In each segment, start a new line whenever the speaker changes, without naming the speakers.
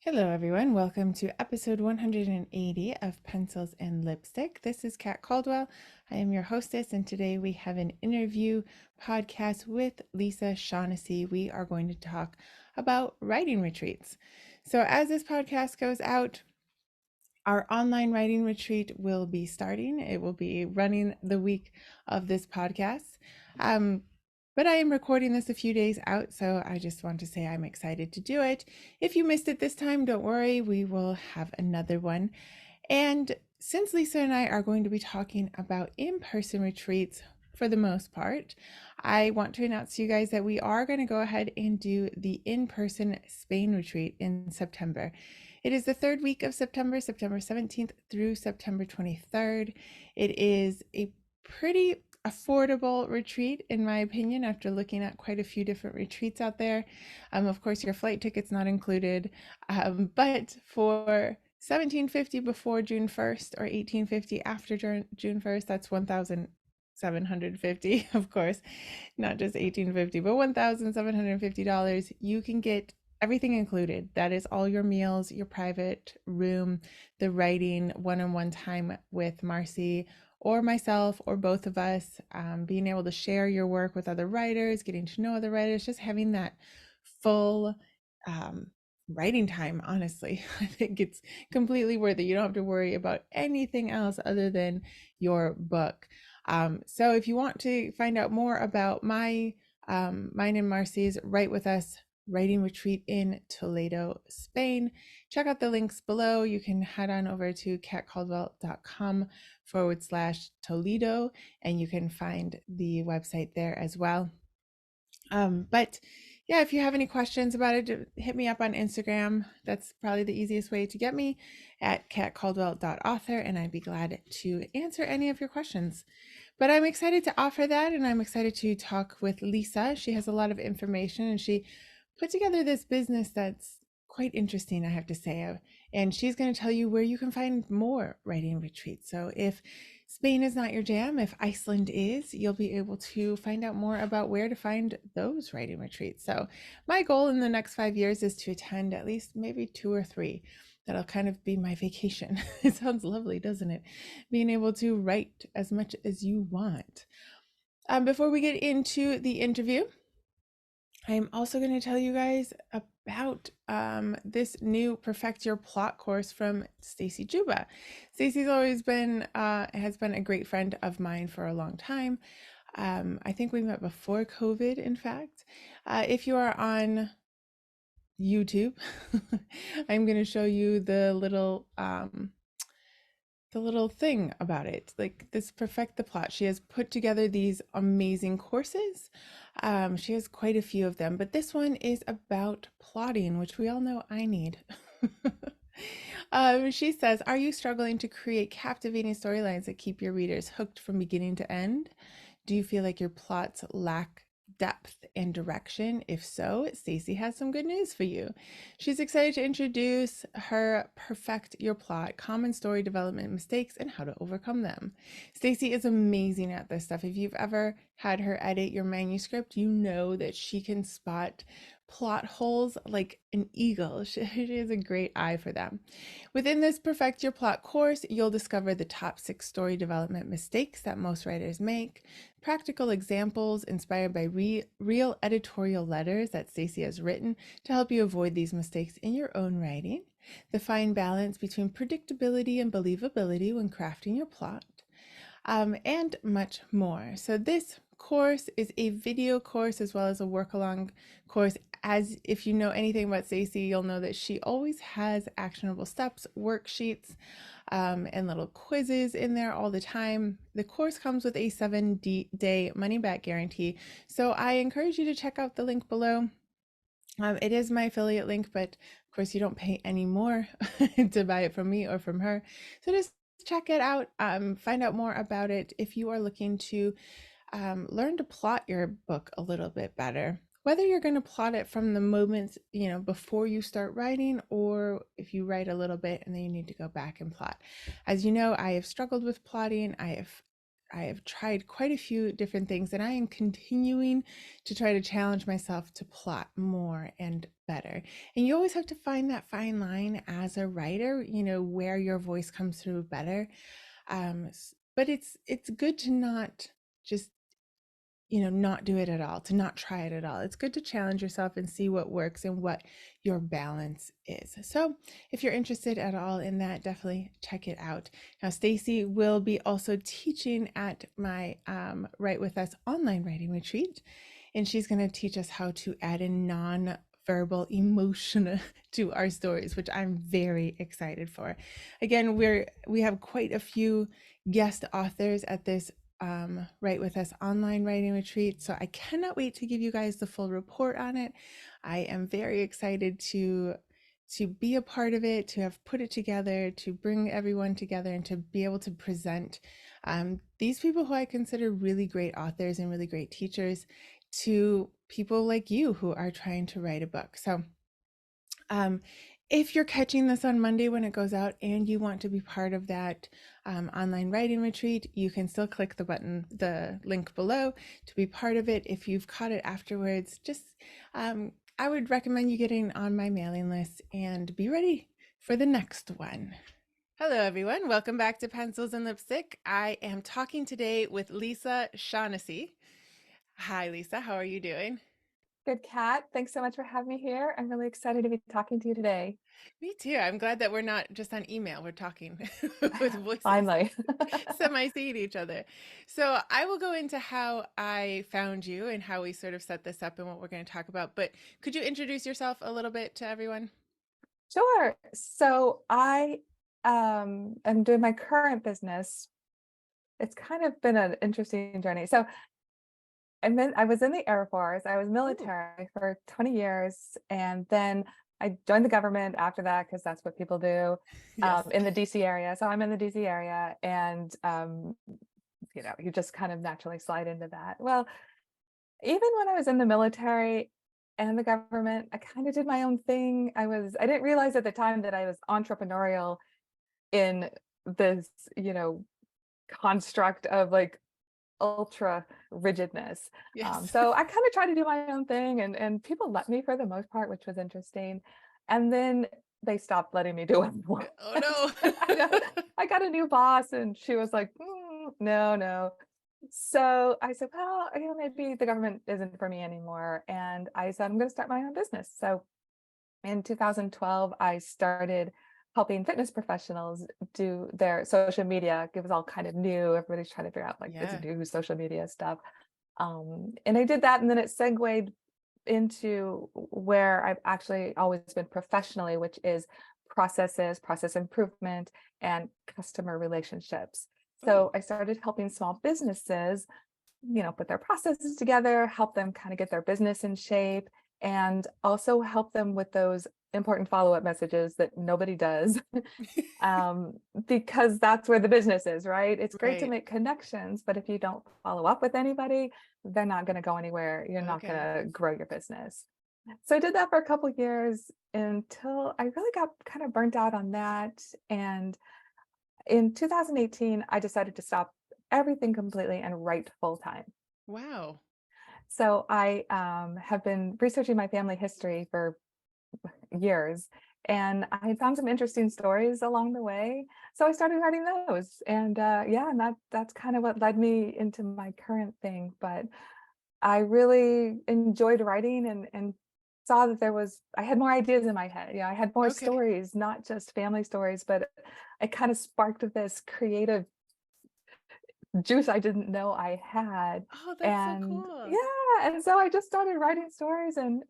Hello, everyone. Welcome to episode 180 of Pencils and Lipstick. This is Kat Caldwell. I am your hostess, and today we have an interview podcast with Lisa Shaughnessy. We are going to talk about writing retreats. So, as this podcast goes out, our online writing retreat will be starting. It will be running the week of this podcast. Um, but I am recording this a few days out, so I just want to say I'm excited to do it. If you missed it this time, don't worry, we will have another one. And since Lisa and I are going to be talking about in-person retreats for the most part, I want to announce to you guys that we are going to go ahead and do the in-person Spain retreat in September. It is the third week of September, September 17th through September 23rd. It is a pretty affordable retreat, in my opinion, after looking at quite a few different retreats out there. Of course, your flight ticket's not included, but for $1,750 before June 1st or $1,850 after June 1st, that's $1,750, of course, not just $1,850, but $1,750. You can get everything included. That is all your meals, your private room, the writing, one-on-one time with Marcy or myself or both of us, being able to share your work with other writers, getting to know other writers, just having that full writing time. Honestly, I think it's completely worth it. You don't have to worry about anything else other than your book. So if you want to find out more about mine and Marcy's Write With Us writing retreat in Toledo, Spain, check out the links below. You can head on over to katcaldwell.com/Toledo, and you can find the website there as well. But yeah, if you have any questions about it, hit me up on Instagram. That's probably the easiest way to get me, at katcaldwell.author, and I'd be glad to answer any of your questions. But I'm excited to offer that, and I'm excited to talk with Lisa. She has a lot of information, and she put together this business that's quite interesting, I have to say. And she's going to tell you where you can find more writing retreats. So if Spain is not your jam, if Iceland is, you'll be able to find out more about where to find those writing retreats. So my goal in the next 5 years is to attend at least maybe 2 or 3. That'll kind of be my vacation. It sounds lovely, doesn't it? Being able to write as much as you want. Before we get into the interview, I'm also going to tell you guys about this new Perfect Your Plot course from Stacy Juba. Stacy's always been has been a great friend of mine for a long time. I think we met before COVID, in fact. If you are on YouTube, I'm going to show you the little thing about it, like this Perfect the Plot. She has put together these amazing courses. She has quite a few of them, but this one is about plotting, which we all know I need. She says, are you struggling to create captivating storylines that keep your readers hooked from beginning to end? Do you feel like your plots lack depth and direction? If so, Stacy has some good news for you. She's excited to introduce her Perfect Your Plot, common story development mistakes and how to overcome them. Stacy is amazing at this stuff. If you've ever had her edit your manuscript, you know that she can spot plot holes like an eagle. She has a great eye for them. Within this Perfect Your Plot course, you'll discover the top 6 story development mistakes that most writers make, practical examples inspired by real editorial letters that Stacy has written to help you avoid these mistakes in your own writing, the fine balance between predictability and believability when crafting your plot, and much more. So this course is a video course as well as a work-along course. As if you know anything about Stacey, you'll know that she always has actionable steps, worksheets, and little quizzes in there all the time. The course comes with a 7-day money-back guarantee, so I encourage you to check out the link below. It is my affiliate link, but of course you don't pay any more to buy it from me or from her. So just check it out, find out more about it if you are looking to learn to plot your book a little bit better. Whether you're going to plot it from the moment, before you start writing, or if you write a little bit and then you need to go back and plot. As you know, I have struggled with plotting. I have I have tried quite a few different things, and I am continuing to try to challenge myself to plot more and better. And you always have to find that fine line as a writer, where your voice comes through better. But it's good to not just not do it at all, to not try it at all. It's good to challenge yourself and see what works and what your balance is. So if you're interested at all in that, definitely check it out. Now, Stacy will be also teaching at my Write With Us online writing retreat, and she's going to teach us how to add in non-verbal emotion to our stories, which I'm very excited for. Again, we have quite a few guest authors at this Write With Us online writing retreat. So I cannot wait to give you guys the full report on it. I am very excited to be a part of it, to have put it together, to bring everyone together, and to be able to present these people who I consider really great authors and really great teachers to people like you who are trying to write a book. So um, if you're catching this on Monday when it goes out and you want to be part of that online writing retreat, you can still click the link below to be part of it. If you've caught it afterwards, just I would recommend you getting on my mailing list and be ready for the next one. Hello, everyone. Welcome back to Pencils and Lipstick. I am talking today with Lisa Shaughnessy. Hi, Lisa. How are you doing?
Good, Kat. Thanks so much for having me here. I'm really excited to be talking to you today.
Me too. I'm glad that we're not just on email. We're talking with voices,
Finally.
semi-seeing each other. So I will go into how I found you and how we sort of set this up and what we're going to talk about. But could you introduce yourself a little bit to everyone?
Sure. So I am doing my current business. It's kind of been an interesting journey. So I was in the Air Force. I was
Oh,
military for 20 years, and then I joined the government after that because that's what people do
yes.
in the DC area. So I'm in the DC area, and you just kind of naturally slide into that. Well, even when I was in the military and the government, I kind of did my own thing. I didn't realize at the time that I was entrepreneurial in this, construct of like ultra rigidness.
Yes.
So I kind of tried to do my own thing, and people let me for the most part, which was interesting. And then they stopped letting me do what I
Oh
wanted. I got,
no.
I got a new boss, and she was like, no, no. So I said, well, maybe the government isn't for me anymore. And I said, I'm going to start my own business. So in 2012, I started helping fitness professionals do their social media. It was all kind of new. Everybody's trying to figure out like this
Yeah.
new social media stuff. And I did that. And then it segued into where I've actually always been professionally, which is process improvement, and customer relationships.
Oh,
So I started helping small businesses, put their processes together, help them kind of get their business in shape, and also help them with those important follow-up messages that nobody does. um, because that's where the business is, right? It's great to
right.
make connections, but if you don't follow up with anybody, they're not going to go anywhere. You're not going
Okay.
to grow your business. So I did that for a couple of years until I really got kind of burnt out on that. And in 2018, I decided to stop everything completely and write full time.
Wow.
So I have been researching my family history for years, and I found some interesting stories along the way. So I started writing those, and yeah, and that's kind of what led me into my current thing. But I really enjoyed writing, and saw that I had more ideas in my head. I had more
Okay.
stories, not just family stories, but it kind of sparked this creative juice I didn't know I had.
Oh, that's so
And
cool.
yeah, and so I just started writing stories, and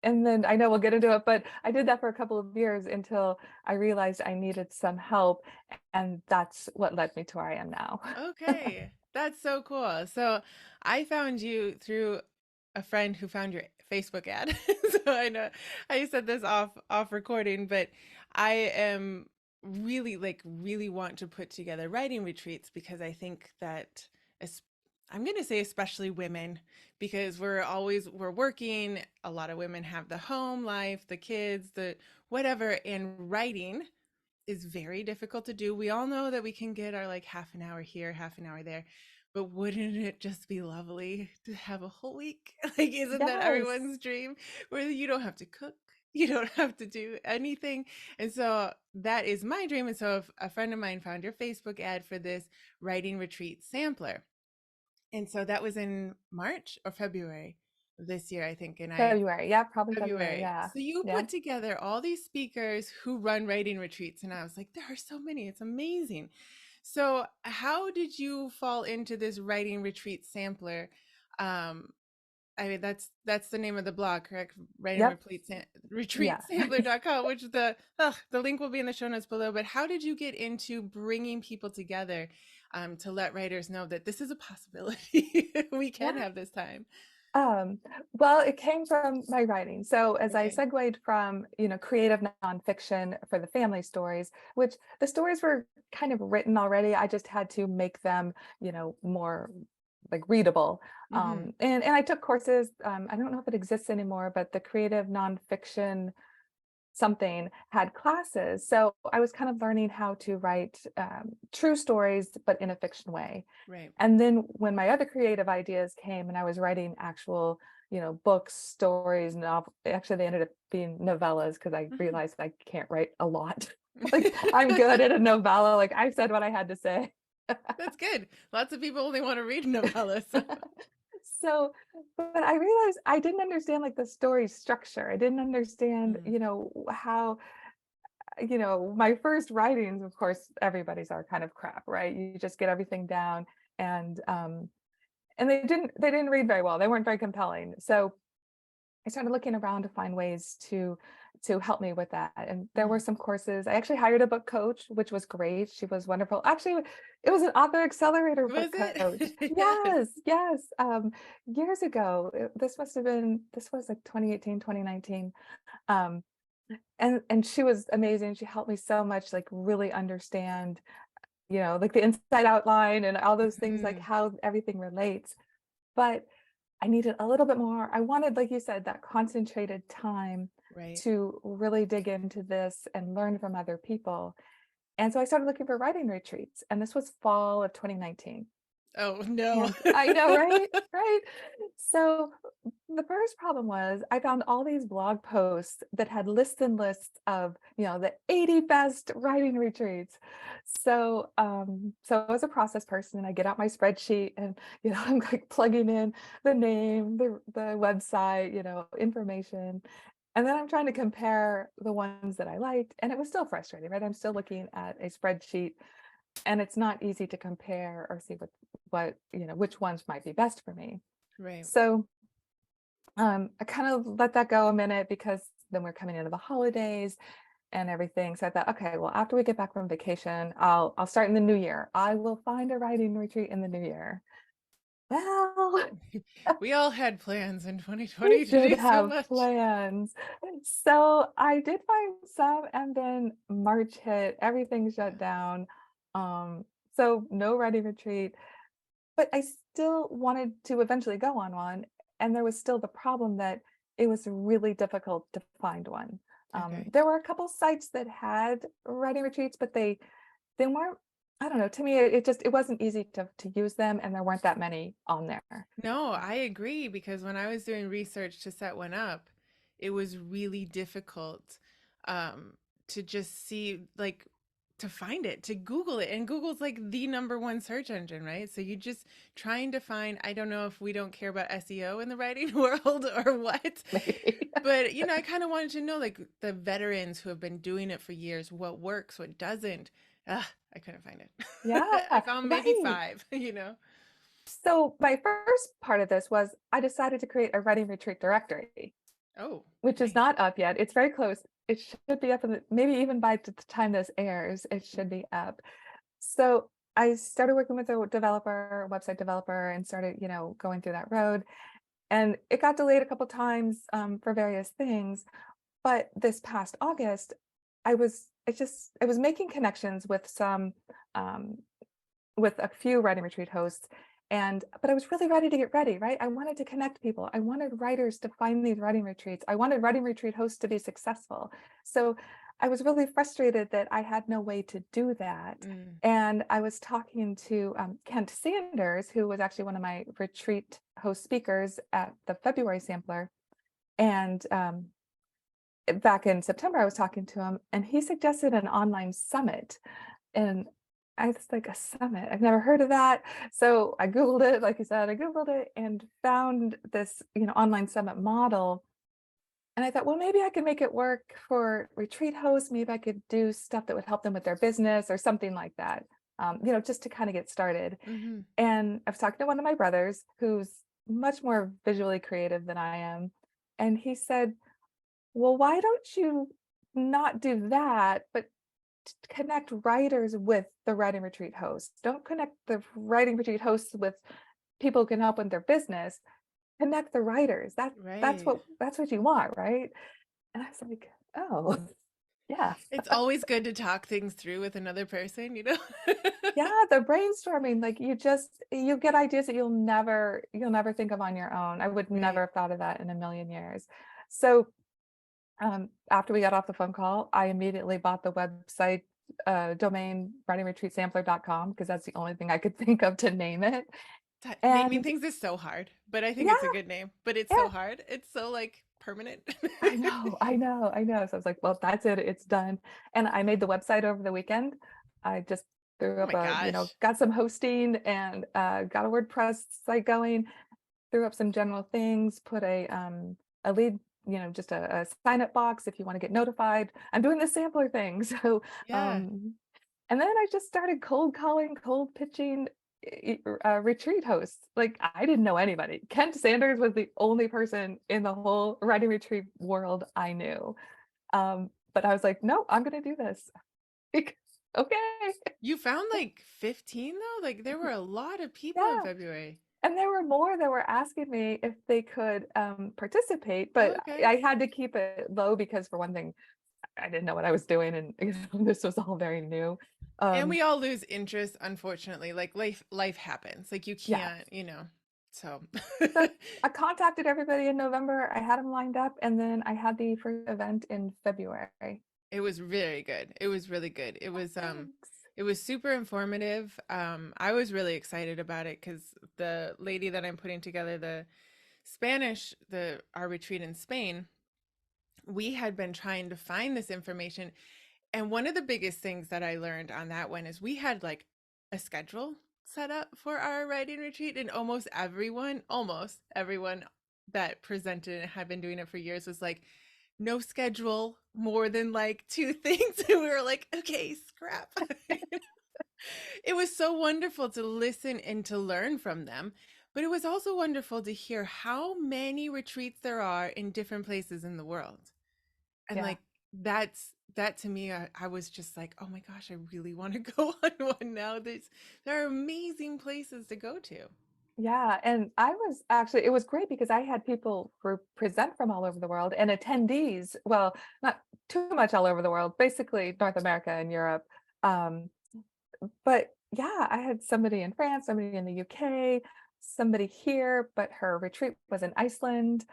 then I know we'll get into it, but I did that for a couple of years until I realized I needed some help, and that's what led me to where I am now.
Okay, that's so cool. So I found you through a friend who found your Facebook ad. So I know I said this off recording, but I am really want to put together writing retreats because I think that es- I'm going to say especially women, because we're working, a lot of women have the home life, the kids, the whatever, and writing is very difficult to do. We all know that we can get our like half an hour here, half an hour there, but wouldn't it just be lovely to have a whole week? Like, isn't that
Yes.
everyone's dream? Where you don't have to cook, you don't have to do anything. And so that is my dream. And so if a friend of mine found your Facebook ad for this writing retreat sampler. And so that was in March or February of this year, I think. And I
February. Yeah, probably February.
February.
Yeah.
So you
Yeah.
put together all these speakers who run writing retreats, and I was like, there are so many. It's amazing. So how did you fall into this writing retreat sampler? Um, I mean, that's the name of the blog, correct? Writing
Yep.
retreat
Yeah.
retreatsampler.com, which the link will be in the show notes below. But how did you get into bringing people together to let writers know that this is a possibility? We can
Yeah.
have this time.
Um, well, it came from my writing. So as I
Okay.
segued from, creative nonfiction for the family stories, which the stories were kind of written already, I just had to make them, more like readable.
Mm-hmm.
And I took courses. I don't know if it exists anymore, but the creative nonfiction something had classes. So I was kind of learning how to write true stories, but in a fiction way.
Right.
And then when my other creative ideas came and I was writing actual, books, stories, actually they ended up being novellas because I
Mhm.
realized I can't write a lot. Like I'm good at a novella. Like I said what I had to say.
That's good. Lots of people only want to read novellas. So.
So, but I realized I didn't understand like the story structure. I didn't understand,
Mm,
how my first writings, of course, everybody's are kind of crap, right? You just get everything down and they didn't read very well. They weren't very compelling. So I started looking around to find ways to help me with that. And there were
mm.
some courses. I actually hired a book coach, which was great. She was wonderful. Actually, it was an author accelerator book
Was
coach.
it? Yes.
Yes, yes. Years ago, this was like 2018, 2019. Um, and she was amazing. She helped me so much, like really understand, like the inside outline and all those things, like
Mm,
how everything relates. But I needed a little bit more. I wanted, like you said, that concentrated time
right.
to really dig into this and learn from other people. And so I started looking for writing retreats, and this was fall of 2019.
Oh, no.
And I know, right? Right. So the first problem was I found all these blog posts that had lists and lists of, the 80 best writing retreats. So as a process person, I get out my spreadsheet and, I'm like plugging in the name, the website, information. And then I'm trying to compare the ones that I liked, and it was still frustrating, right? I'm still looking at a spreadsheet and it's not easy to compare or see which ones might be best for me.
Right.
So I kind of let that go a minute because then we're coming into the holidays and everything. So I thought, okay, well, after we get back from vacation, I'll start in the new year. I will find a writing retreat in the new year. Well,
We all had plans in
we
2020 to
did
do so
have
much.
plans. So I did find some, and then March hit, everything shut down. Um, so no writing retreat. But I still wanted to eventually go on one, and there was still the problem that it was really difficult to find one.
Okay.
There were a couple sites that had writing retreats, but they weren't. I don't know. To me, it wasn't easy to use them, and there weren't that many on there.
No, I agree because when I was doing research to set one up, it was really difficult um, to just see, like, to find it, to Google it. And Google's like the number one search engine, right? So you just trying to find, I don't know if we don't care about SEO in the writing world or what,
Maybe.
but I kind of wanted to know, like, the veterans who have been doing it for years, what works, what doesn't. I couldn't find it.
Yeah,
I found maybe
right.
five.
So my first part of this was I decided to create a writing retreat directory,
Oh,
which is
nice.
not up yet. It's very close. It should be up maybe even by the time this airs, it should be up. So I started working with a developer, website developer, and started, going through that road. And it got delayed a couple times for various things. But this past August, I was making connections um, with a few writing retreat hosts. But I was really ready to get ready, right? I wanted to connect people. I wanted writers to find these writing retreats. I wanted writing retreat hosts to be successful. So I was really frustrated that I had no way to do that.
Mm.
And I was talking to Kent Sanders, who was actually one of my retreat host speakers at the February sampler. And back in September, I was talking to him, and he suggested an online summit. And I was like, a summit? I've never heard of that. So I Googled it, like you said, I Googled it and found this, online summit model. And I thought, well, maybe I could make it work for retreat hosts. Maybe I could do stuff that would help them with their business or something like that, just to kind of get started.
Hmm.
And I was talking to one of my brothers who's much more visually creative than I am. And he said, well, why don't you not do that, but connect writers with the writing retreat hosts? Don't connect the writing retreat hosts with people who can help with their business. Connect the writers. That's
Right.
what you want, right? And I was like, oh, yeah.
It's always good to talk things through with another person, you know?
Yeah, the brainstorming, like you get ideas that you'll never think of on your own. I would never
Right.
have thought of that in a million years. So after we got off the phone call, I immediately bought the website domain writingretreatsampler.com because that's the only thing I could think of to name it.
Naming
And
things is so hard, but I think it's a
yeah,
good name. But it's
yeah,
so hard. It's so like permanent.
I know, I know, I know. So I was like, well, that's it, it's done. And I made the website over the weekend. I just threw
Oh
up
my gosh.
got some hosting and got a WordPress site going, threw up some general things, put a lead, just a sign up box if you want to get notified. I'm doing the sampler thing. So
Yeah.
um and then I just started cold calling, cold pitching retreat hosts. Like I didn't know anybody. Kent Sanders was the only person in the whole writing retreat world I knew. But I was like, no, I'm going to do this. Like, okay.
You found like 15 though? Like there were a lot of people in
Yeah.
February.
And there were more that were asking me if they could participate, but
Oh, okay.
I had to keep it low because, for one thing, I didn't know what I was doing, and this was all very new.
And
Um,
we all lose interest, unfortunately. Like life happens. Like you
yeah,
can't, So
so I contacted everybody in November. I had them lined up, and then I had the first event in February.
it was very good. It was really good.
Oh, thanks.
It was super informative. I was really excited about it because the lady that I'm putting together the Spanish, the our retreat in Spain, we had been trying to find this information. And one of the biggest things that I learned on that one is we had like a schedule set up for our writing retreat, and almost everyone that presented and had been doing it for years was like, no schedule more than like two things. And we were like, okay, scrap. It was so wonderful to listen and to learn from them. But it was also wonderful to hear how many retreats there are in different places in the world. And
Yeah.
like that to me, I was just like, oh my gosh, I really want to go on one now. There are amazing places to go to.
Yeah, and it was great because I had people present from all over the world and attendees, well, not too much all over the world, basically North America and Europe. Um, but yeah, I had somebody in France, somebody in the UK, somebody here, but her retreat was in Iceland.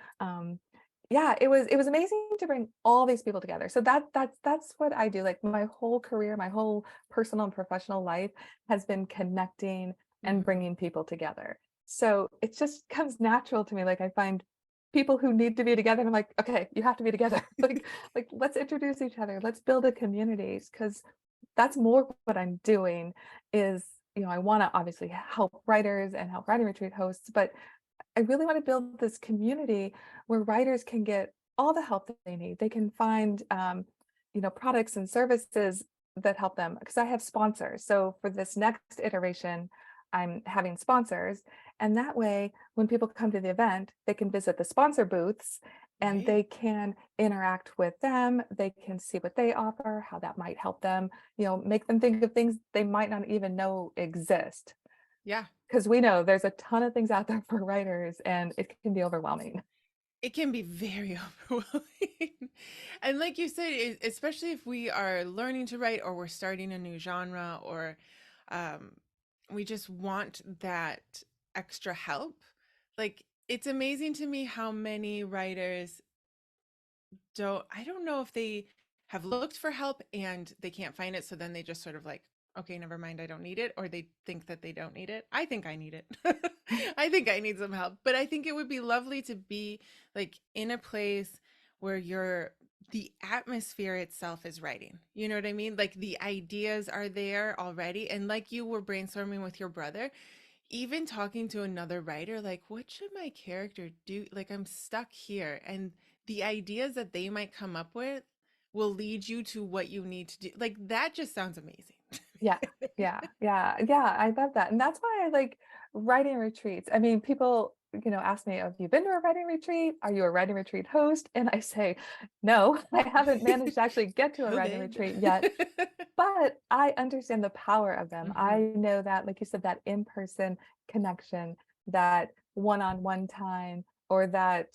Yeah, it was amazing to bring all these people together. So that's what I do. Like my whole career, my whole personal and professional life has been connecting and
Mhm.
bringing people together. So it just comes natural to me. Like I find people who need to be together and I'm like, okay, you have to be together. Like let's introduce each other. Let's build a community because that's more what I'm doing is, I want to obviously help writers and help writing retreat hosts, but I really want to build this community where writers can get all the help that they need. They can find, products and services that help them because I have sponsors. So for this next iteration, I'm having sponsors. And that way, when people come to the event, they can visit the sponsor booths and
Right?
they can interact with them. They can see what they offer, how that might help them, make them think of things they might not even know exist.
Yeah.
Because we know there's a ton of things out there for writers and it can be overwhelming.
It can be very overwhelming. And like you said, especially if we are learning to write or we're starting a new genre or um, we just want that extra help. Like it's amazing to me how many writers I don't know if they have looked for help and they can't find it. So then they just sort of like, okay, never mind, I don't need it. Or they think that they don't need it. I think I need it. I think I need some help. But I think it would be lovely to be like in a place where the atmosphere itself is writing. You know what I mean? Like the ideas are there already. And like you were brainstorming with your brother, even talking to another writer, like, what should my character do? Like, I'm stuck here. And the ideas that they might come up with will lead you to what you need to do. Like, that just sounds amazing.
Yeah, yeah, I love that, and that's why I like writing retreats. I mean, people, ask me, "Have you been to a writing retreat? Are you a writing retreat host?" And I say, "No, I haven't managed to actually get to a writing
COVID.
retreat yet." But I understand the power of them. I
Hmm.
know that, like you said, that in-person connection, that one-on-one time, or that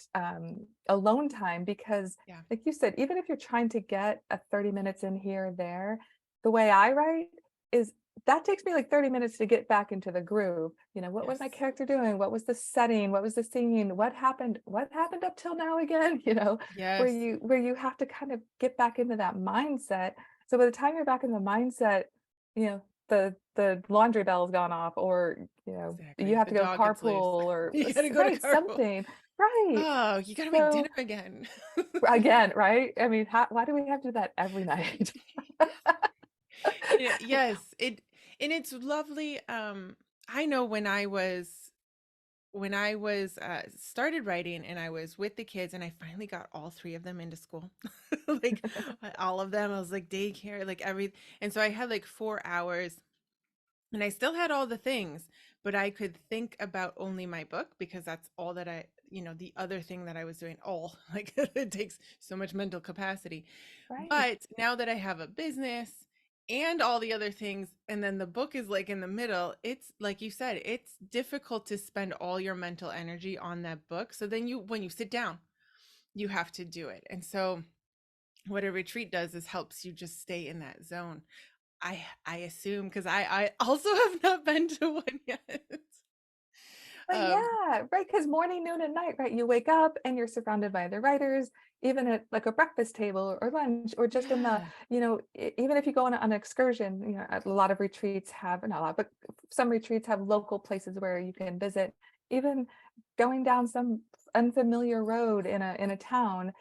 alone time, because
Yeah.
like you said, even if you're trying to get a 30 minutes in here or there, the way I write is that takes me like 30 minutes to get back into the groove. What was
Yes.
my character doing? What was the setting? What was the singing? What happened? What happened up till now again? Where
Yes.
you have to kind of get back into that mindset. So by the time you're back in the mindset, the laundry bell's gone off, or you
Exactly.
have
The
to go
dog gets loose.
carpool, or
You gotta go to
right,
carpool.
something. Right.
Oh, you gotta make
So
dinner again.
again, right? I mean, why do we have to do that every night?
Yes, and it's lovely. I know when I was started writing and I was with the kids and I finally got all three of them into school, like all of them. I was like daycare, like every, and so I had like 4 hours and I still had all the things, but I could think about only my book because that's all that the other thing that I was doing, all like it takes so much mental capacity.
Right.
But now that I have a business and all the other things, and then the book is like in the middle, it's like you said, it's difficult to spend all your mental energy on that book. So then when you sit down, you have to do it. And so what a retreat does is helps you just stay in that zone. I assume because I also have not been to one yet.
But
Um,
yeah, right, because morning, noon, and night, right? You wake up and you're surrounded by the writers, even at like a breakfast table or lunch, or just in the,
yeah.
even if you go on an excursion, a lot of retreats have, not a lot, but some retreats have local places where you can visit. Even going down some unfamiliar road in a town,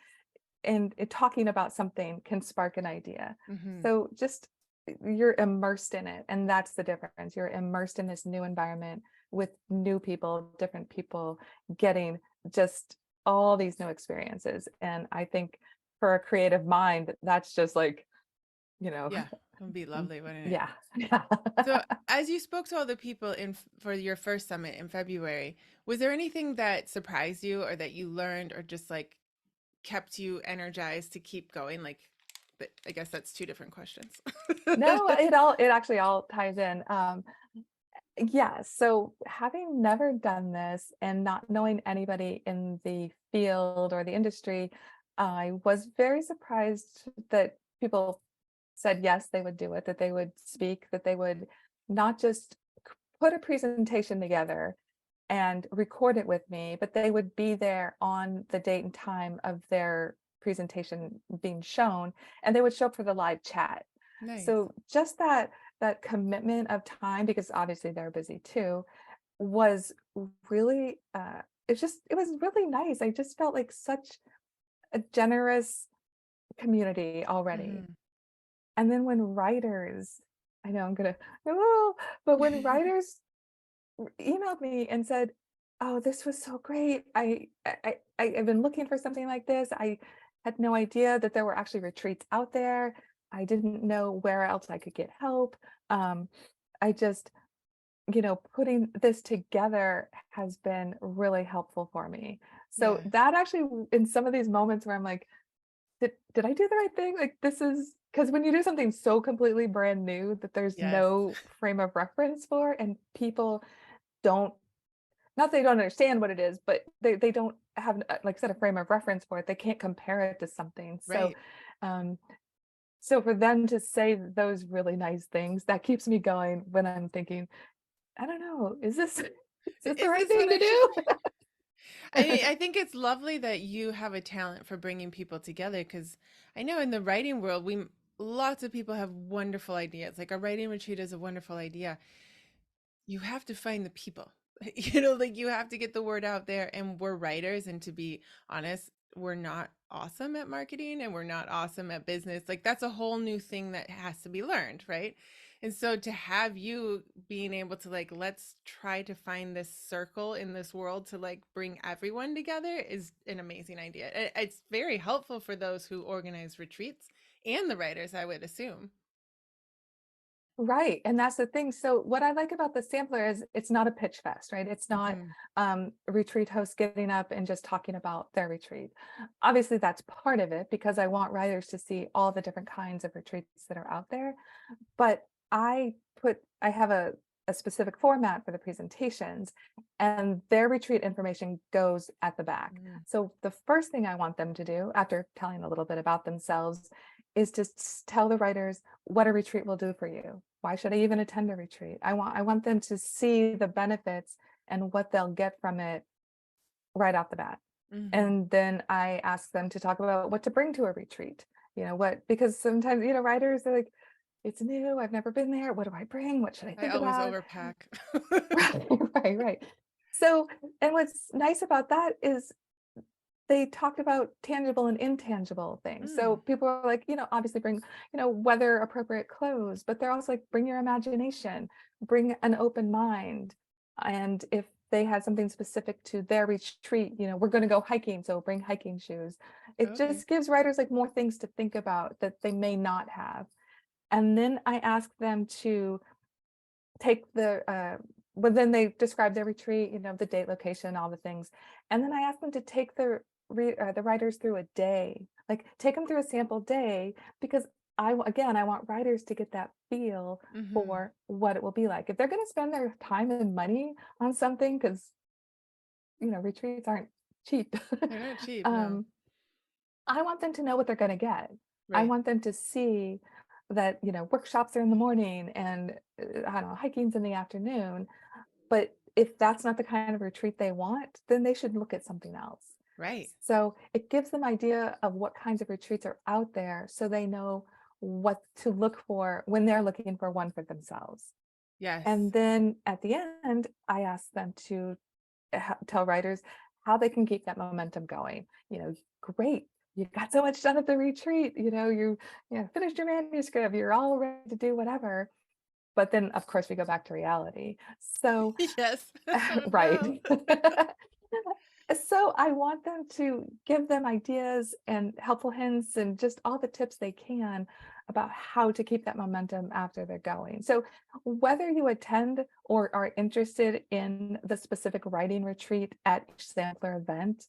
and talking about something can spark an idea.
Hmm.
So just you're immersed in it, and that's the difference. You're immersed in this new environment with new people, different people, getting just all these new experiences. And I think for a creative mind, that's just like, you know,
Yeah, it would be lovely, wouldn't it?
yeah. Yeah.
So, as you spoke to all the people for your first summit in February, was there anything that surprised you or that you learned or just like kept you energized to keep going? Like, but I guess that's two different questions.
No, it actually all ties in. Yeah, so having never done this and not knowing anybody in the field or the industry, I was very surprised that people said yes, they would do it, that they would speak, that they would not just put a presentation together and record it with me, but they would be there on the date and time of their presentation being shown, and they would show up for the live chat.
Nice.
So just that commitment of time, because obviously they're busy too, was really it was really nice. I just felt like such a generous community already.
Hmm.
And then when writers, I know I'm gonna, oh, but when writers emailed me and said, "Oh, this was so great. I've been looking for something like this. I had no idea that there were actually retreats out there. I didn't know where else I could get help. Um, I just, putting this together has been really helpful for me." So
Yeah.
that actually, in some of these moments where I'm like, did I do the right thing? Like, this is because when you do something so completely brand new that there's
Yes.
no frame of reference for, and people don't, not they don't understand what it is, but they don't have, like I said, a frame of reference for it. They can't compare it to something. So,
Right.
um, so for them to say those really nice things, that keeps me going when I'm thinking, I don't know, is this is this the
Is
right
this what
thing to
I should?
do?
I think it's lovely that you have a talent for bringing people together because I know in the writing world, lots of people have wonderful ideas. Like a writing retreat is a wonderful idea. You have to find the people. Like you have to get the word out there. And we're writers, and to be honest, we're not awesome at marketing and we're not awesome at business. Like that's a whole new thing that has to be learned, right? And so to have you being able to like, let's try to find this circle in this world to like bring everyone together is an amazing idea. It's very helpful for those who organize retreats and the writers, I would assume.
Right, and that's the thing. So what I like about the sampler is it's not a pitch fest, right? It's not
Hmm.
a retreat host getting up and just talking about their retreat. Obviously, that's part of it because I want writers to see all the different kinds of retreats that are out there. But I have a specific format for the presentations, and their retreat information goes at the back.
Mm.
So the first thing I want them to do after telling a little bit about themselves is to tell the writers what a retreat will do for you. Why should I even attend a retreat? I want them to see the benefits and what they'll get from it right off the bat.
Hmm.
And then I ask them to talk about what to bring to a retreat. What because sometimes, writers are like, it's new, I've never been there. What do I bring? What should I
I
think
always
about?
overpack.
Right, right, right. So, and what's nice about that is they talked about tangible and intangible things. So
Mm.
people are like, obviously bring, weather appropriate clothes, but they're also like, bring your imagination, bring an open mind. And if they had something specific to their retreat, we're going to go hiking, so bring hiking shoes. It
Okay.
just gives writers like more things to think about that they may not have. And then I ask them to take well, then they describe their retreat, the date, location, all the things. And then I ask them to take the writers through a day, like take them through a sample day, because again, I want writers to get that feel
Hmm.
for what it will be like. If they're going to spend their time and money on something, because, retreats aren't cheap.
They're not cheap, no.
um, I want them to know what they're going to get. I
Right.
want them to see that, workshops are in the morning and I don't know, hiking's in the afternoon. But if that's not the kind of retreat they want, then they should look at something else.
Right.
So it gives them idea of what kinds of retreats are out there so they know what to look for when they're looking for one for themselves. And
Yes.
then at the end, I ask them to tell writers how they can keep that momentum going. Great, you got so much done at the retreat. You finished your manuscript. You're all ready to do whatever. But then, of course, we go back to reality. So,
Yes. Oh
right.
no.
So I want them to give them ideas and helpful hints and just all the tips they can about how to keep that momentum after they're going. So whether you attend or are interested in the specific writing retreat at each sampler event,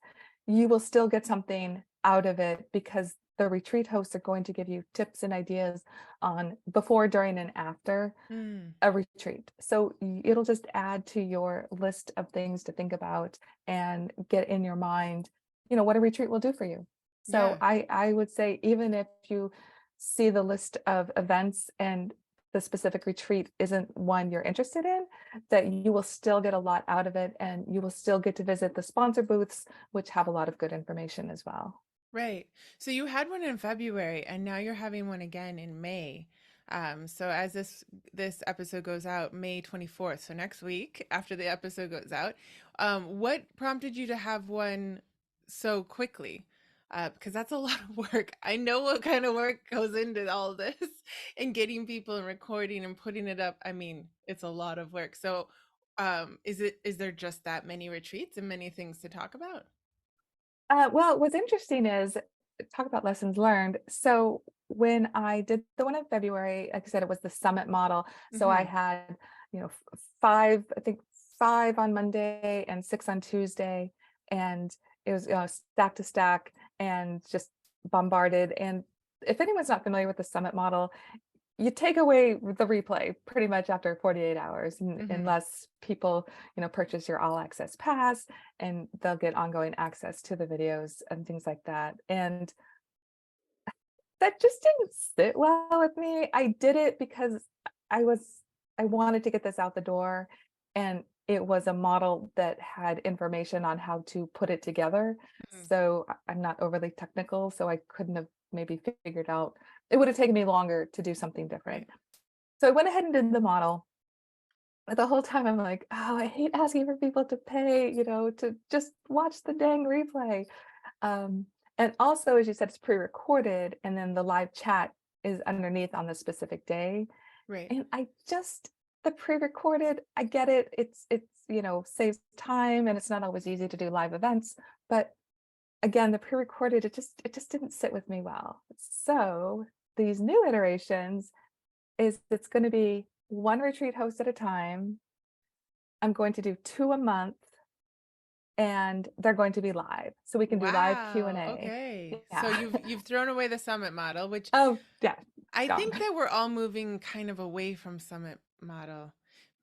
you will still get something out of it because the retreat hosts are going to give you tips and ideas on before, during, and after
Mm.
a retreat. So it'll just add to your list of things to think about and get in your mind, what a retreat will do for you. So
Yeah.
I would say even if you see the list of events and the specific retreat isn't one you're interested in, that you will still get a lot out of it and you will still get to visit the sponsor booths, which have a lot of good information as well.
Right. So you had one in February and now you're having one again in May. So as this episode goes out, May 24th, so next week after the episode goes out, what prompted you to have one so quickly? Because that's a lot of work. I know what kind of work goes into all this and getting people and recording and putting it up. I mean, it's a lot of work. So, is there just that many retreats and many things to talk about?
Well, what's interesting is talk about lessons learned. So when I did the one in February, like I said, it was the summit model. So I
Mm-hmm.
had, five, I think five on Monday and six on Tuesday. And it was stack to stack and just bombarded. And if anyone's not familiar with the summit model, you take away the replay pretty much after 48 hours
Mm-hmm.
unless people purchase your all access pass and they'll get ongoing access to the videos and things like that. And that just didn't sit well with me. I did it because i was I wanted to get this out the door, and it was a model that had information on how to put it together.
Mm,
So I'm not overly technical, so I couldn't have maybe figured out. It would have taken me longer to do something
right.
different. So I went ahead and did the model. But the whole time I'm like, oh, I hate asking for people to pay, to just watch the dang replay. Um, and also, as you said, it's pre-recorded, and then the live chat is underneath on the specific day.
Right.
And the pre-recorded, I get it. It's saves time and it's not always easy to do live events. But again, the pre-recorded, it just didn't sit with me well. So these new iterations is it's going to be one retreat host at a time. I'm going to do 2 a month, and they're going to be live. So we can do live
Wow.
Q&A.
Okay. So
Yeah.
you've thrown away the summit model, which
Oh, yeah,
I
gone.
think that we're all moving kind of away from summit model.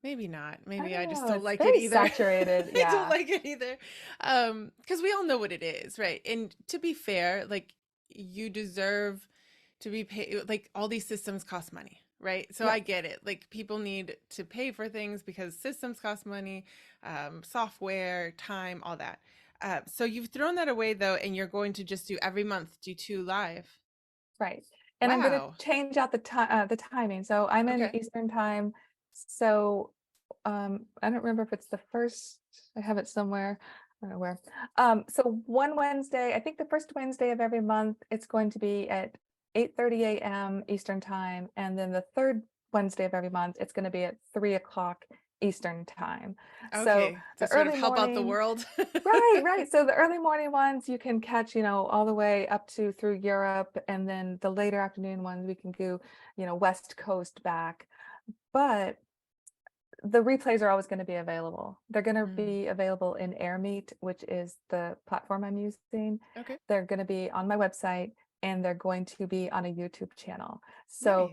Maybe not.
I
Maybe
don't
I just
know,
don't
it's
like it
very
either.
saturated,
I don't
yeah.
like it either. Because we all know what it is, right? And to be fair, like you deserve to be paid. Like all these systems cost money, right? So I
Yep,
get it. Like people need to pay for things because systems cost money, software, time, all that. So you've thrown that away though, and you're going to just do every month, do two live.
right. And I'm gonna
Wow.
change out the timing. So I'm in
Okay.
Eastern time. So, I don't remember if it's the first. I have it somewhere. I don't know where. So one Wednesday, I think the first Wednesday of every month, it's going to be at 8:30 AM Eastern time, and then the third Wednesday of every month, it's gonna be at 3 o'clock Eastern time. So
Okay, to
the
sort of
early
help out the
morning.
world.
Right, right. So the early morning ones you can catch, all the way up to through Europe, and then the later afternoon ones we can go, West Coast back. But the replays are always going to be available. They're going to
Mm,
be available in AirMeet, which is the platform I'm using.
okay,
They're going to be on my website, and they're going to be on a YouTube channel. So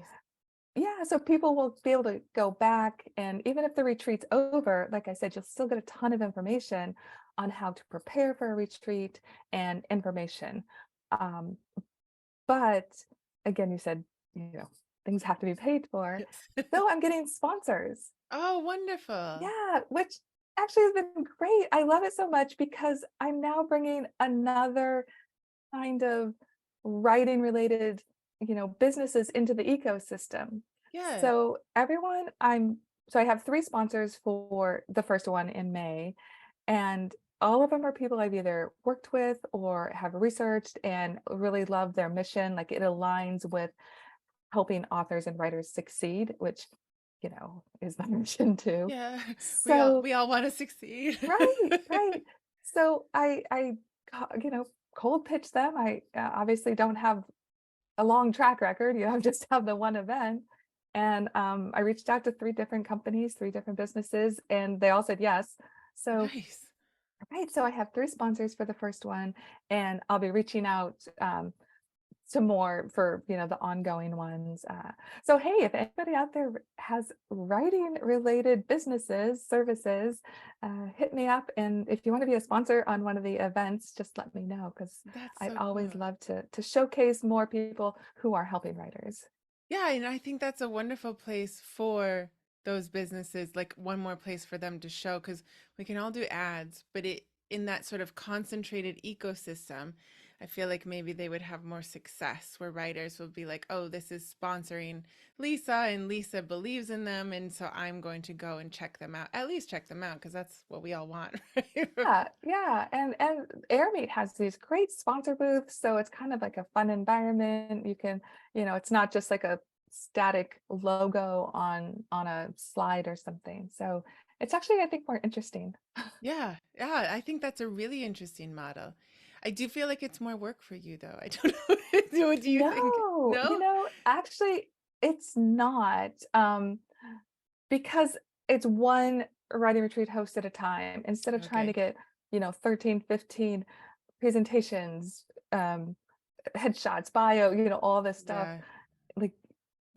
nice.
yeah, so people will be able to go back, and even if the retreat's over, like I said, you'll still get a ton of information on how to prepare for a retreat and information. Um, but again, you said, things have to be paid for.
Yes.
So I'm getting sponsors.
Oh, wonderful.
Yeah, which actually has been great. I love it so much because I'm now bringing another kind of writing related, businesses into the ecosystem.
Yeah.
So I have 3 sponsors for the first one in May, and all of them are people I've either worked with or have researched and really love their mission. Like it aligns with helping authors and writers succeed, which, is my mission too.
Yeah.
So
We all want to succeed.
right, right. So cold pitch them. I obviously don't have a long track record, just have the one event. And I reached out to 3 different companies, 3 different businesses, and they all said yes. So,
Nice.
right, so I have 3 sponsors for the first one, and I'll be reaching out some more for the ongoing ones. So hey, if anybody out there has writing related businesses, services, hit me up. And if you want to be a sponsor on one of the events, just let me know because
That's
I'd
so
always
cool.
love to showcase more people who are helping writers.
Yeah, and I think that's a wonderful place for those businesses, like one more place for them to show, because we can all do ads, but in that sort of concentrated ecosystem, I feel like maybe they would have more success where writers will be like, oh, this is sponsoring Lisa, and Lisa believes in them, and so I'm going to go and check them out. At least check them out, because that's what we all want, right?
Yeah, yeah, and Airmeet has these great sponsor booths, so it's kind of like a fun environment. You can, it's not just like a static logo on a slide or something. So it's actually, I think, more interesting.
Yeah, yeah, I think that's a really interesting model. I do feel like it's more work for you, though. I don't know. What do you think?
No,
No?
actually, it's not, because it's one writing retreat host at a time instead of trying to
Okay.
get, 13, 15 presentations, headshots, bio, all this stuff.
Yeah,
Like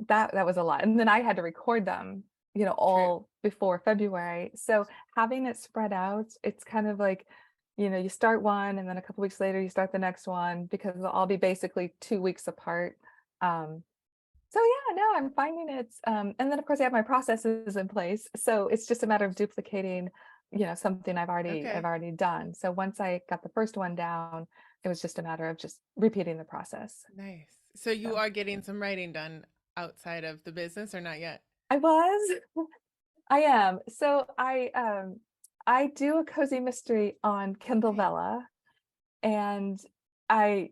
that was a lot. And then I had to record them,
true.
all before February. So having it spread out, it's kind of like, you start one and then a couple weeks later you start the next one because they'll all be basically 2 weeks apart. Um, so no, I'm finding it's, and then of course I have my processes in place. So it's just a matter of duplicating, something I've
Okay,
already done. So once I got the first one down, it was just a matter of just repeating the process.
nice. So you
So
are getting some writing done outside of the business or not yet?
I was, I am. So I do a cozy mystery on Kindle
Okay.
Vella, and I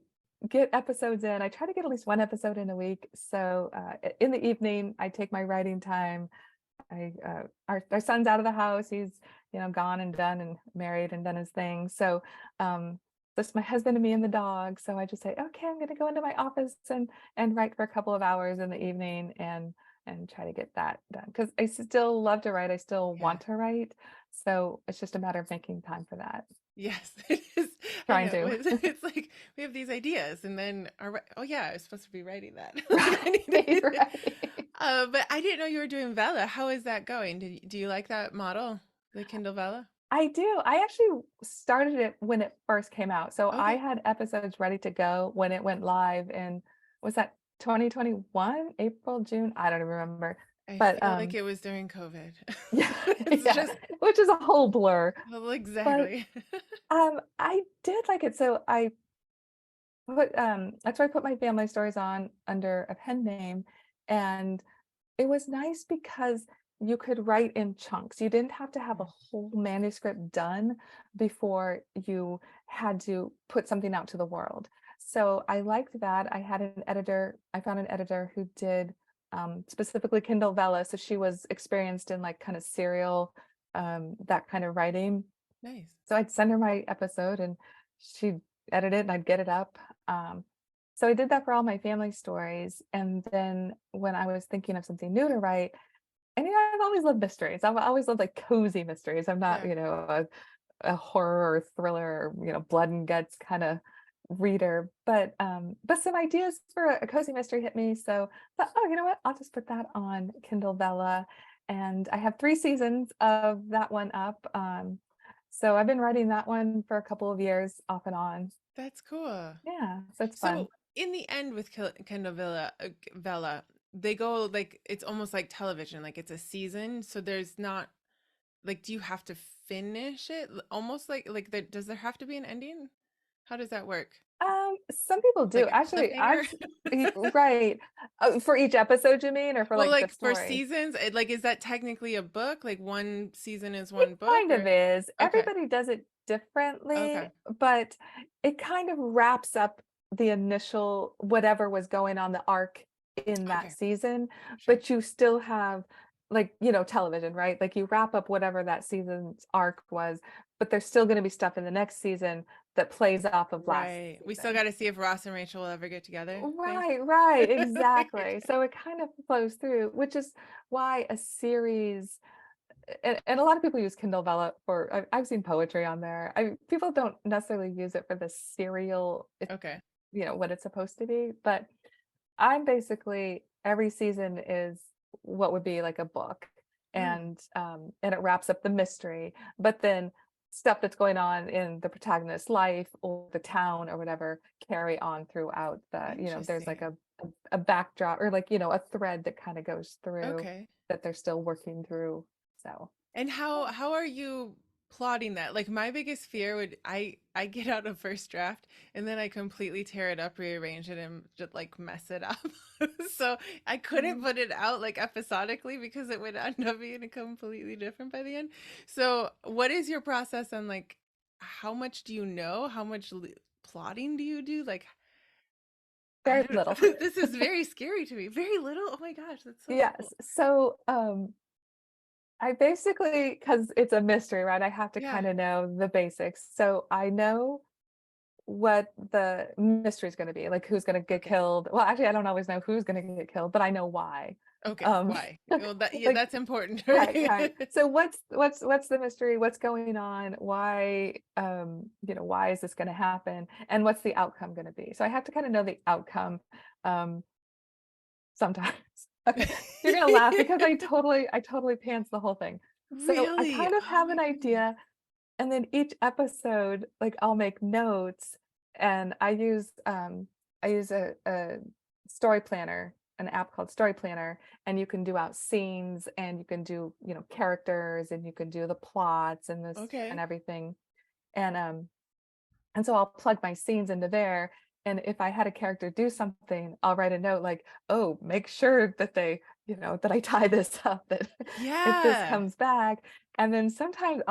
get episodes in. I try to get at least one episode in a week. So in the evening, I take my writing time. Our son's out of the house. He's gone and done and married and done his thing. So just my husband and me and the dog. So I just say, okay, I'm going to go into my office and write for a couple of hours in the evening and try to get that done because I still love to write. I still
Yeah.
want to write. So it's just a matter of making time for that.
Yes, it is. I
Trying
know.
to.
It's like we have these ideas, and then oh yeah, I was supposed to be writing that. Like I need to
Right,
do that.
right.
But I didn't know you were doing Vela. How is that going? Do you like that model, the Kindle Vela?
I do. I actually started it when it first came out. So I
Okay.
had episodes ready to go when it went live in, was that 2021? April, June? I don't even remember.
I
But
feel like it was during COVID.
yeah,
It's
yeah,
just
which is a whole blur.
well,
But
exactly.
I did like it. So that's why I put my family stories on under a pen name. And it was nice because you could write in chunks. You didn't have to have a
Mm,
whole manuscript done before you had to put something out to the world. So I liked that. I found an editor who did specifically Kindle Vella. So she was experienced in like kind of serial, that kind of writing.
nice.
So I'd send her my episode and she'd edit it and I'd get it up. So I did that for all my family stories. And then when I was thinking of something new to write, and I've always loved mysteries. I've always loved like cozy mysteries. I'm not,
Yeah.
a horror or thriller, blood and guts kind of reader. But some ideas for a cozy mystery hit me. So I thought, oh, you know what? I'll just put that on Kindle Vella. And I have 3 seasons of that one up. So I've been writing that one for a couple of years off and on.
That's cool.
Yeah, so it's fun.
So in the end with Kindle Vella, they go like it's almost like television, like it's a season. So there's not like, do you have to finish it? Almost like does there have to be an ending? How does that work?
Some people do.
Like a
Actually,
cliffhanger?
right. For each episode, you mean, or for
Well,
like the
like for
story?
seasons, like is that technically a book? Like one season is
It
one book
kind of
or
is.
okay.
Everybody does it differently,
Okay.
but it kind of wraps up the initial whatever was going on the arc in that
Okay.
season,
Sure.
but you still have like, television, right? Like you wrap up whatever that season's arc was, but there's still going to be stuff in the next season that plays off of last
Right. We still
season.
got to see if Ross and Rachel will ever get together thing.
Right, right, exactly. So it kind of flows through, which is why a series and a lot of people use Kindle Vella for I've seen poetry on there. People don't necessarily use it for the serial,
Okay.
what it's supposed to be, but I'm basically every season is what would be like a book,
Mm,
and it wraps up the mystery, but then stuff that's going on in the protagonist's life or the town or whatever carry on throughout there's like
interesting.
a backdrop or like, a thread that kind of goes through
Okay.
that they're still working through. So
And
yeah.
how are you plotting that? Like my biggest fear would I get out a first draft and then I completely tear it up, rearrange it, and just like mess it up. So I couldn't
Mm.
put it out like episodically because it would end up being completely different by the end. So what is your process on like how much do you know? How much plotting do you do? Like I
Very
don't
little.
this is very scary to me. Very little. Oh my gosh, that's so
Yes.
cool.
So, I basically, because it's a mystery, right? I have to
Yeah.
kind of know the basics. So I know what the mystery is going to be, like who's going to get
Okay.
killed. Well, actually, I don't always know who's going to get killed, but I know why.
Okay.
Um,
Why? Well, that yeah,
like
that's important,
right, right.
right?
So what's the mystery? What's going on? Why why is this going to happen? And what's the outcome going to be? So I have to kind of know the outcome. Um, Sometimes. Okay, you're gonna laugh because I totally pants the whole thing. So I
Really?
kind of
Oh
have
my
an
goodness.
idea, and then each episode, like I'll make notes, and I use a story planner an app called Story Planner, and you can do out scenes, and you can do, characters, and you can do the plots and this and
Okay.
everything. And so I'll plug my scenes into there. And if I had a character do something, I'll write a note like, oh, make sure that that I tie this up, that if this
Yeah.
comes back. And then sometimes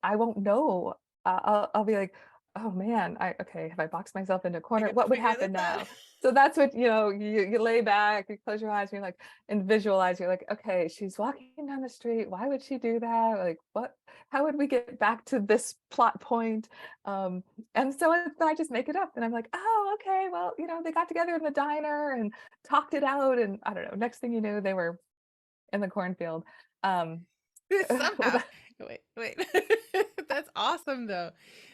I won't know. I'll be like, oh man, okay, have I boxed myself into a
I
corner?
gotta
What would
figure
happen
this out.
now? So that's what, you lay back, you close your eyes, and you're like, and visualize, you're like, okay, she's walking down the street. Why would she do that? Like, how would we get back to this plot point? Um, and so I just make it up and I'm like, oh, okay, well, they got together in the diner and talked it out. And I don't know, next thing you know, they were in the cornfield. Um, well,
Somehow. Wait. That's awesome though.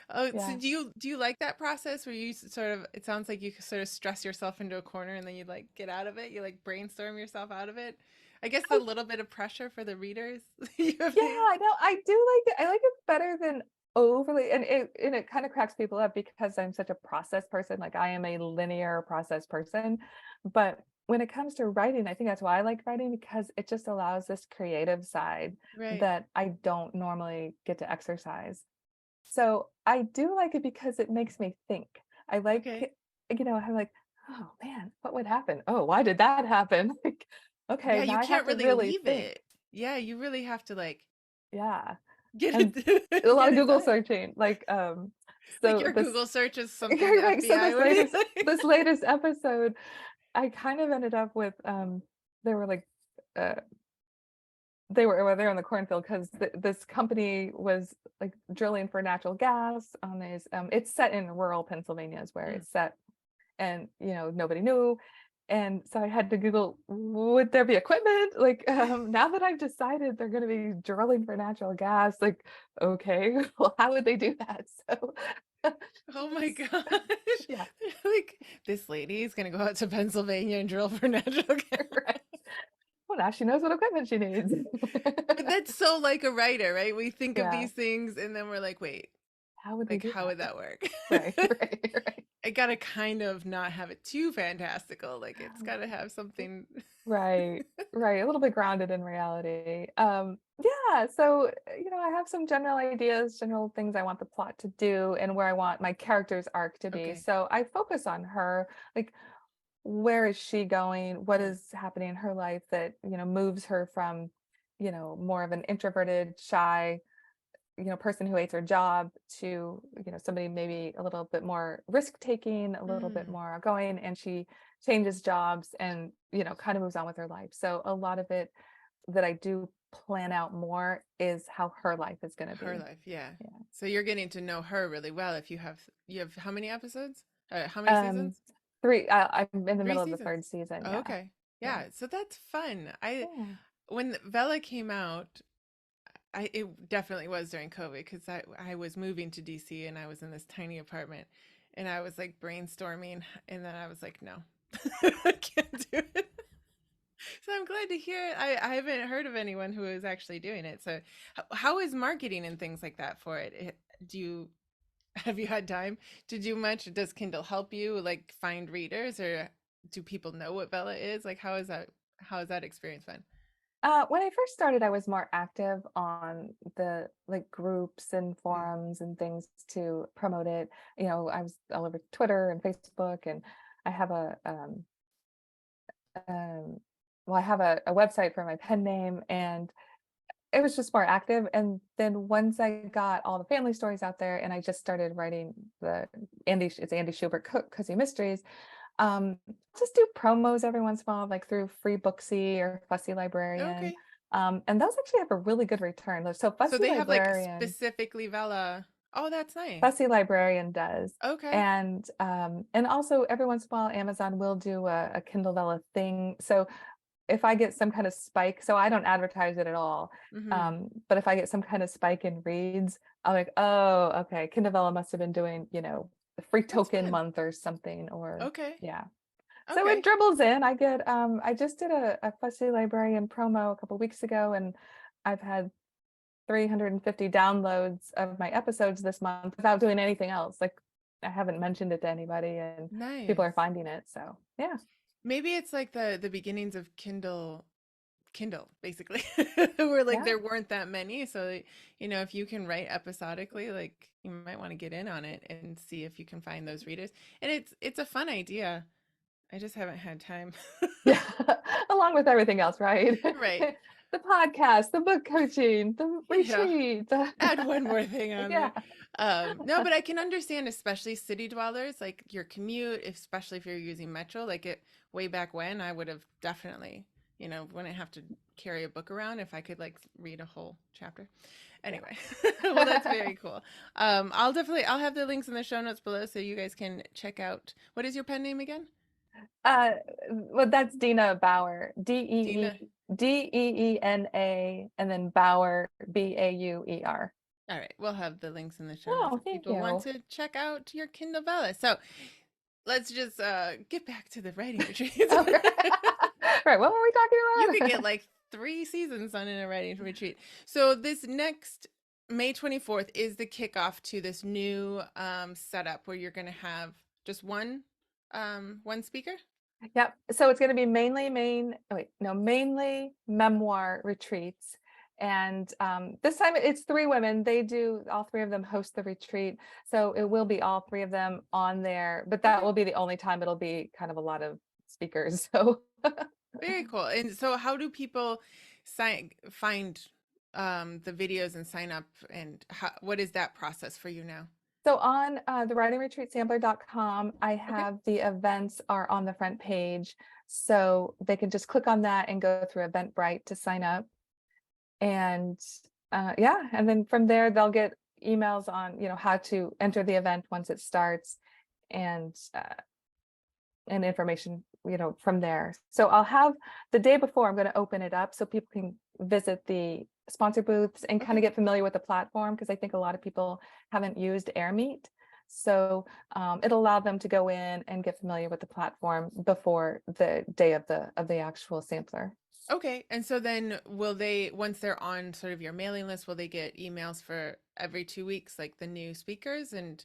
Oh, so
yeah.
do you like that process where you sort of, it sounds like you sort of stress yourself into a corner and then you like get out of it? You like brainstorm yourself out of it? I guess a
I,
little bit of pressure for the readers. You have
yeah,
to,
I know. I do like it. I like it better than overly, and it kind of cracks people up because I'm such a process person. Like I am a linear process person. But when it comes to writing, I think that's why I like writing, because it just allows this creative side
right.
that I don't normally get to exercise. So I do like it because it makes me think. I
Okay.
like, I'm like, oh man, what would happen? Oh, why did that happen? Like, okay,
Yeah,
now
you
I have
can't
to
really
really
leave
think.
it. Yeah, you really have to like
Yeah.
get
And a
it
lot
get
of
it
Google
done.
searching. Like,
Like
so
your
this
Google search is something the
right, so
FBI would be like.
this latest episode, I kind of ended up with they were like uh they were in the cornfield because this company was like drilling for natural gas on these it's set in rural Pennsylvania is where
Mm.
it's set, and nobody knew. And so I had to Google, would there be equipment like now that I've decided they're going to be drilling for natural gas, like, okay, well, how would they do that? So
Oh my gosh.
yeah.
Like this lady is gonna go out to Pennsylvania and drill for natural gas.
Right. Well, now she knows what equipment she needs.
But that's so like a writer, right? We think of
Yeah,
these things and then we're like, wait,
how would we
like
do
how
that?
would that work?
Right, right, right.
I gotta kind of not have it too fantastical. Like it's gotta have something.
Right, right, a little bit grounded in reality. Yeah, so, I have some general ideas, general things I want the plot to do and where I want my character's arc to be.
Okay.
So I focus on her, like, where is she going? What
Mm.
is happening in her life that, moves her from, more of an introverted, shy, person who hates her job to, somebody maybe a little bit more risk taking, a little bit
Mm.
more outgoing, and she changes jobs and, kind of moves on with her life. So a lot of it that I do plan out more is how her life is going to
Her
be.
life, yeah.
Yeah.
So you're getting to know her really well if you have how many episodes? How many
Um,
seasons?
I'm in the
Three
middle of the
seasons.
third season.
Oh,
Yeah.
okay.
Yeah.
Yeah, so that's fun. I
Yeah.
when Vela came out, it definitely was during COVID because I was moving to DC and I was in this tiny apartment and I was like brainstorming and then I was like, no, I can't do it. So I'm glad to hear it. I haven't heard of anyone who is actually doing it. So how is marketing and things like that for it? Do you have you had time to do much? Does Kindle help you like find readers or do people know what Vela is? Like how has that experience been?
When I first started, I was more active on the like groups and
Mm.
forums and things to promote it. I was all over Twitter and Facebook, and I have um, I have a website for my pen name, and it was just more active. And then once I got all the family stories out there, and I just started writing it's Andy Schubert Cozy Mysteries. Um, just do promos every once in a while, like through Free Booksy or Fussy Librarian.
Okay.
And those actually have a really good return. So
So they have like specifically Vela. Oh, that's nice.
Fussy Librarian does.
Okay.
And also every once in a while Amazon will do a Kindle Vella thing. So if I get some kind of spike, so I don't advertise it at all.
Mm-hmm.
But if I get some kind of spike in reads, I'm like, oh, okay, Kindle Vella must have been doing, the free
That's
token
fun.
month or something, or
Okay.
yeah. So it
Okay.
dribbles in. I just did a Fussy Librarian promo a couple weeks ago, and I've had 350 downloads of my episodes this month without doing anything else. Like I haven't mentioned it to anybody, and people are
Nice.
finding it. So yeah.
Maybe it's like the beginnings of Kindle basically, where like
Yeah.
there weren't that many. So, if you can write episodically, like you might want to get in on it and see if you can find those readers. And it's a fun idea. I just haven't had time.
Yeah. Along with everything else, right?
Right.
The podcast, the book coaching, the
You know,
retreat.
add one more thing on
Yeah.
there. No, but I can understand, especially city dwellers, like your commute, especially if you're using Metro, like it way back when, I would have definitely, wouldn't have to carry a book around if I could like read a whole chapter. Anyway, well, that's
Yeah.
very cool. I'll have the links in the show notes below so you guys can check out. What is your pen name again?
Uh, well, that's Dina Bauer,
Dina.
Deena, and then Bauer, Bauer.
All right, we'll have the links in the show notes
Oh,
if
thank
people want
you.
to check out your Kindle Vella. So let's just get back to the writing retreats.
Okay. Right, what were we
You
talking
could get
about?
like 3 seasons on in a writing retreat. So this next May 24th is the kickoff to this new setup where you're going to have just one speaker.
Yep. So it's going to be mainly memoir retreats. And this time it's three women. All three of them host the retreat. So it will be all three of them on there, but that
Okay,
will be the only time it'll be kind of a lot of speakers. So
very cool. And so how do people find the videos and sign up, and what is that process for you now?
So on the writingretreatsampler.com, I
Okay.
have the events are on the front page. So they can just click on that and go through Eventbrite to sign up. And yeah, and then from there they'll get emails on, how to enter the event once it starts and information, from there. So I'll have the day before I'm going to open it up so people can visit the sponsor booths and kind of
Okay.
get familiar with the platform because I think a lot of people haven't used AirMeet. So it'll allow them to go in and get familiar with the platform before the day of the actual sampler.
Okay. And so then will they, once they're on sort of your mailing list, will they get emails for every 2 weeks, like the new speakers and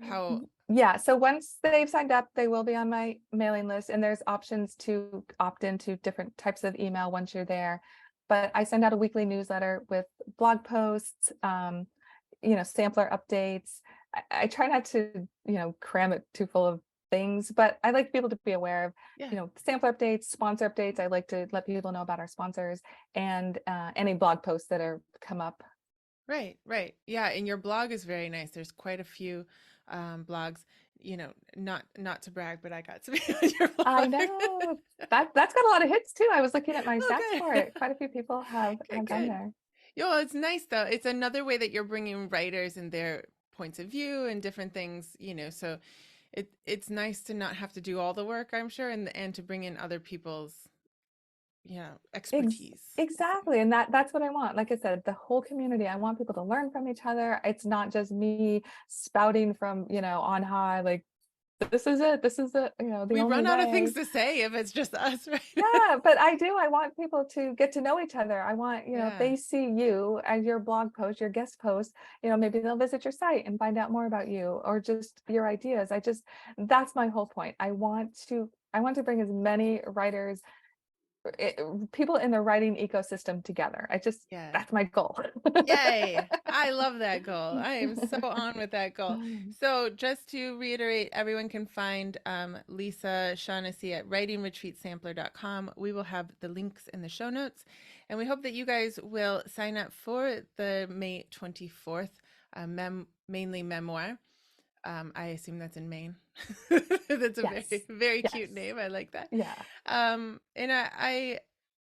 how?
Yeah, so once they've signed up, they will be on my mailing list, and there's options to opt into different types of email once you're there. But I send out a weekly newsletter with blog posts, sampler updates. I try not to, cram it too full of things, but I like people to be aware of,
Yeah.
sampler updates, sponsor updates. I like to let people know about our sponsors and any blog posts that are come up.
Right, right. Yeah, and your blog is very nice. There's quite a few blogs, not to brag, but I got to be on your
I
blog.
know that's got a lot of hits too. I was looking at my
Oh,
stats for
good.
it. Quite a few people have
Good,
been
good.
there.
Well, it's nice though. It's another way that you're bringing writers and their points of view and different things, so it's nice to not have to do all the work, I'm sure, and to bring in other people's, expertise.
Exactly. And that's what I want. Like I said, the whole community, I want people to learn from each other. It's not just me spouting from, on high, like this is it. This is it, the
We
only
run out of
way.
things to say if it's just us, right?
Yeah, but I want people to get to know each other. I want, if
Yeah.
they see you and your blog post, your guest post, maybe they'll visit your site and find out more about you or just your ideas. That's my whole point. I want to bring as many writers, people in the writing ecosystem together.
Yeah.
That's my goal.
Yay. I love that goal. I am so on with that goal. So, just to reiterate, everyone can find Lisa Shaughnessy at writingretreatsampler.com. We will have the links in the show notes. And we hope that you guys will sign up for the May 24th, mainly memoir. I assume that's in Maine. That's a
Yes.
very, very cute
Yes.
name. I like that.
Yeah.
And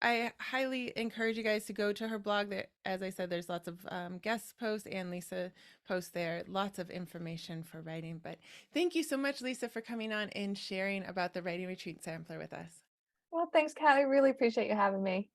I highly encourage you guys to go to her blog. There, as I said, there's lots of guest posts and Lisa posts there. Lots of information for writing. But thank you so much, Lisa, for coming on and sharing about the writing retreat sampler with us.
Well, thanks, Kat. I really appreciate you having me.